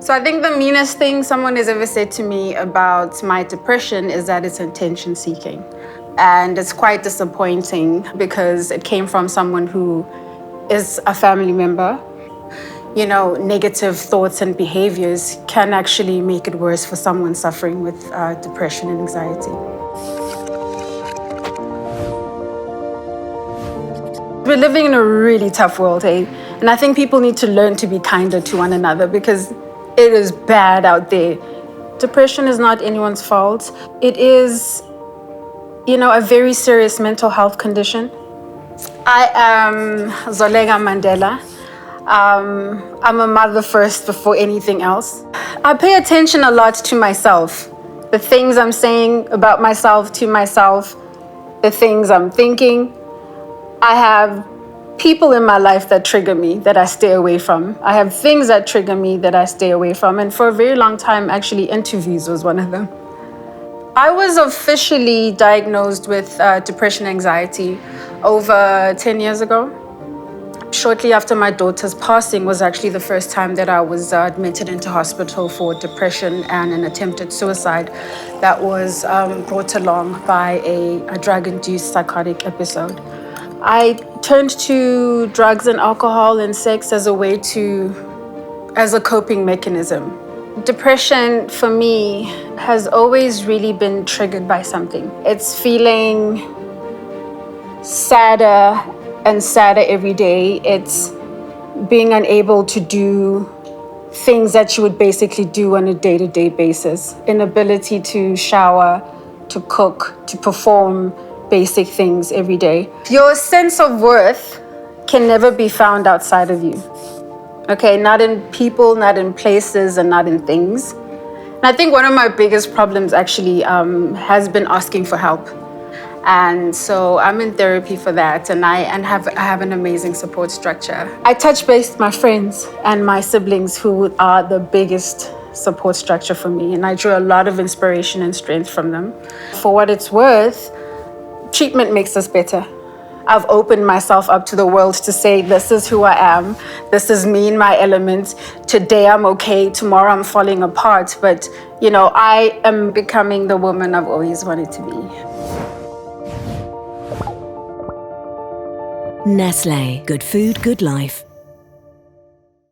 So I think the meanest thing someone has ever said to me about my depression is that it's attention seeking. And it's quite disappointing because it came from someone who is a family member. You know, negative thoughts and behaviors can actually make it worse for someone suffering with depression and anxiety. We're living in a really tough world, eh? And I think people need to learn to be kinder to one another because it is bad out there. Depression is not anyone's fault. It is, a very serious mental health condition. I am Zoleka Mandela. I'm a mother first before anything else. I pay attention a lot to myself. The things I'm saying about myself to myself, the things I'm thinking. I have people in my life that trigger me, that I stay away from. I have things that trigger me that I stay away from. And for a very long time, actually, interviews was one of them. I was officially diagnosed with depression and anxiety over 10 years ago. Shortly after my daughter's passing was actually the first time that I was admitted into hospital for depression and an attempted suicide that was brought along by a drug-induced psychotic episode. I turned to drugs and alcohol and sex as a coping mechanism. Depression for me has always really been triggered by something. It's feeling sadder and sadder every day. It's being unable to do things that you would basically do on a day-to-day basis. Inability to shower, to cook, to perform basic things every day. Your sense of worth can never be found outside of you. Okay, not in people, not in places, and not in things. And I think one of my biggest problems actually has been asking for help. And so I'm in therapy for that, and I have an amazing support structure. I touch base with my friends and my siblings who are the biggest support structure for me, and I drew a lot of inspiration and strength from them. For what it's worth, treatment makes us better. I've opened myself up to the world to say, this is who I am. This is me in my element. Today I'm okay. Tomorrow I'm falling apart. But, I am becoming the woman I've always wanted to be. Nestlé. Good food, good life.